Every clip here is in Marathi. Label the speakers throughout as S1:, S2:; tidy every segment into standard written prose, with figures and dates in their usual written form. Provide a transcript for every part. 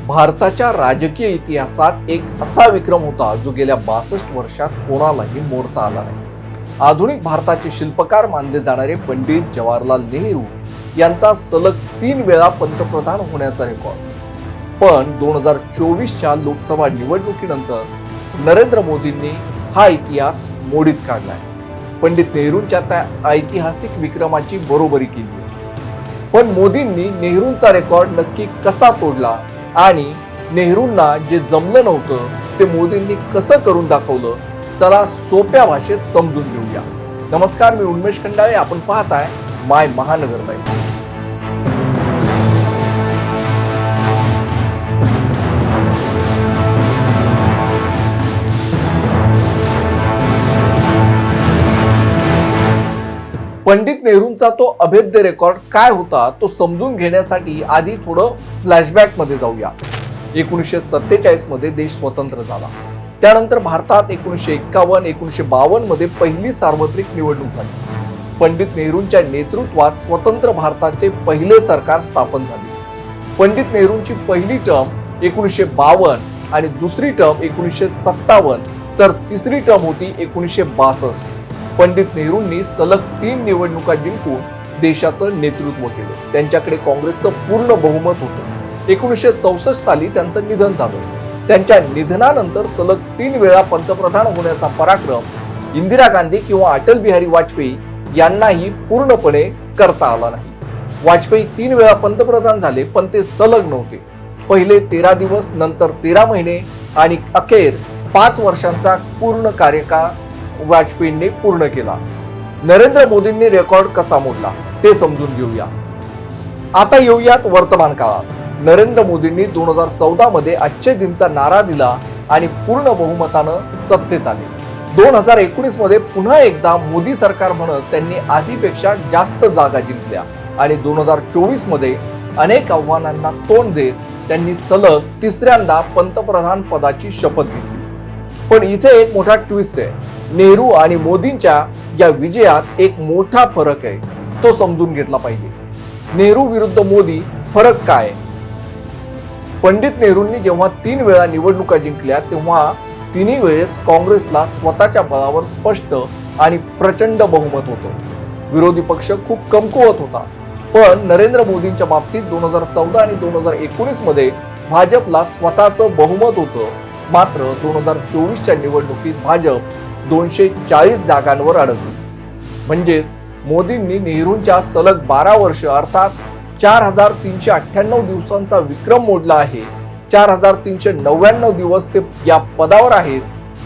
S1: भारताच्या राजकीय इतिहासात एक असा विक्रम होता जो गेल्या 62 वर्षात कोणालाही मोडता आला नाही। आधुनिक भारताचे शिल्पकार मानले जाणारे पंडित जवाहरलाल नेहरू यांचा सलग 3 वेळा पंतप्रधान होण्याचा रेकॉर्ड। पण 2024च्या लोकसभा निवडणुकीनंतर नरेंद्र मोदींनी हा इतिहास मोडीत काढलाय। पंडित नेहरूंच्या त्या ऐतिहासिक विक्रमाची बरोबरी केली। पण मोदींनी नेहरूंचा रेकॉर्ड नक्की कसा तोडला आणि नेहरूंना जे जमलं नव्हतं ते मोदींनी कसं करून दाखवलं, चला सोप्या भाषेत समजून घेऊया। नमस्कार, मी उन्मेष खंडाळे, आपण पाहताय माय महानगर लाईव्ह। पंडित नेहरूंचा तो अभेद्य रेकॉर्ड काय होता तो समजून घेण्यासाठी आधी थोडं फ्लॅशबॅक मध्ये जाऊया। 1947 मध्ये देश स्वतंत्र झाला। त्यानंतर भारतात 1951, 1952 मध्ये पहिली सार्वत्रिक निवडणूक झाली। पंडित नेहरूंच्या नेतृत्वात स्वतंत्र भारताचे पहिले सरकार स्थापन झाले। पंडित नेहरूंची पहिली टर्म 1952 आणि दुसरी टर्म 1957, तर तिसरी टर्म होती 1962। पंडित नेहरूंनी सलग 3 निवडणुका जिंकून देशाचं नेतृत्व केलं। त्यांच्याकडे काँग्रेसचं पूर्ण बहुमत होतं। 1964 साली त्यांचं निधन झालं। त्यांच्या निधनानंतर सलग 3 वेळा पंतप्रधान होण्याचा पराक्रम इंदिरा गांधी किंवा अटल बिहारी वाजपेयी यांनाही पूर्णपणे करता आला नाही। वाजपेयी 3 वेळा पंतप्रधान झाले, पण ते सलग नव्हते। पहिले 13 दिवस, नंतर 13 महिने आणि अखेर 5 वर्षांचा पूर्ण कार्यकाळ वाजपेयींनी पूर्ण केला। नरेंद्र मोदींनी रेकॉर्ड कसा मोडला ते समजून घेऊया। आता येऊयात वर्तमान काळात। नरेंद्र मोदींनी 2014 मध्ये अच्छे दिनचा नारा दिला आणि पूर्ण बहुमतानं सत्तेत आले। 2019 मध्ये पुन्हा एकदा मोदी सरकार म्हणत त्यांनी आधीपेक्षा जास्त जागा जिंकल्या आणि 2024 मध्ये अनेक आव्हानांना तोंड देत त्यांनी सलग तिसऱ्यांदा पंतप्रधान पदाची शपथ घेतली। पण इथे एक मोठा ट्विस्ट आहे। नेहरू आणि मोदींच्या या विजयात एक मोठा फरक आहे, तो समजून घेतला पाहिजे। नेहरू विरुद्ध मोदी फरक काय? पंडित नेहरूंनी जेव्हा 3 वेळा निवडणुका जिंकल्या तेव्हा तिन्ही वेळेस काँग्रेसला स्वतःच्या बळावर स्पष्ट आणि प्रचंड बहुमत होतं। विरोधी पक्ष खूप कमकुवत होता। पण नरेंद्र मोदींच्या बाबतीत 2014 आणि 2019 मध्ये भाजपला स्वतःचं बहुमत होतं। मात्र 2024च्या निवडणुकीत भाजप 240 जागांवर अडकली। म्हणजेच मोदींनी नेहरूंच्या सलग 12 वर्ष अर्थात 4398 दिवसांचा विक्रम मोडला आहे। 4399 दिवस ते या पदावर आहेत।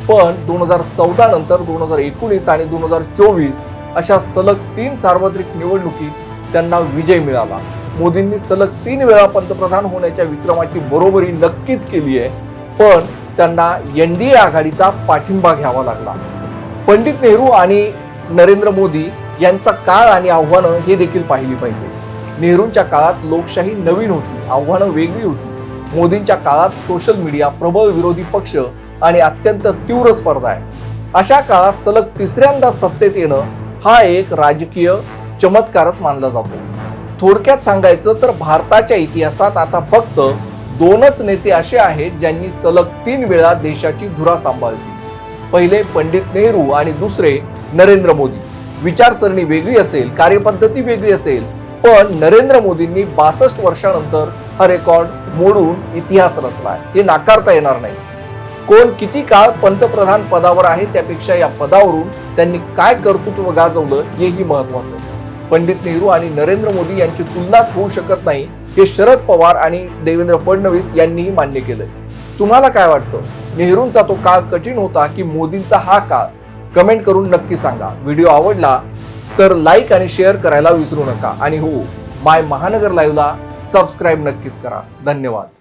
S1: पण 2014 नंतर 2019 आणि 2024 अशा सलग 3 सार्वत्रिक निवडणुकीत त्यांना विजय मिळाला। मोदींनी सलग 3 वेळा पंतप्रधान होण्याच्या विक्रमाची बरोबरी नक्कीच केली आहे, पण त्यांना एनडीए आघाडीचा पाठिंबा घ्यावा लागला। पंडित नेहरू आणि नरेंद्र मोदी यांचा काळ आणि आव्हानं हे देखील पाहिली पाहिजे। नेहरूंच्या काळात लोकशाही नवीन होती, आव्हानं वेगळी होती। मोदींच्या काळात सोशल मीडिया, प्रबळ विरोधी पक्ष आणि अत्यंत तीव्र स्पर्धा आहे। अशा काळात सलग तिसऱ्यांदा सत्तेत येणं हा एक राजकीय चमत्कारच मानला जातो। थोडक्यात सांगायचं तर भारताच्या इतिहासात आता फक्त 2च नेते असे आहेत ज्यांनी सलग 3 वेळा देशाची धुरा सांभाळली। पहिले पंडित नेहरू आणि दुसरे नरेंद्र मोदी। विचारसरणी वेगळी असेल, कार्यपद्धती वेगळी असेल, पण नरेंद्र मोदींनी 62 वर्षानंतर हा रेकॉर्ड मोडून इतिहास रचलाय, हे नाकारता येणार नाही। कोण किती काळ पंतप्रधान पदावर आहे त्यापेक्षा या पदावरून त्यांनी काय कर्तृत्व गाजवलं हेही महत्वाचं आहे। पंडित नेहरू आणि नरेंद्र मोदी यांची तुलनाच होऊ शकत नाही, हे शरद पवार आणि देवेंद्र फडणवीस यांनीही मान्य केलंय। तुम्हाला काय वाटतं? नेहरूंचा तो काळ कठीण होता की मोदींचा हा काळ? कमेंट करून नक्की सांगा। व्हिडिओ आवडला तर लाईक आणि शेअर करायला विसरू नका आणि हो, माय महानगर लाईव्हला सबस्क्राईब नक्कीच करा। धन्यवाद।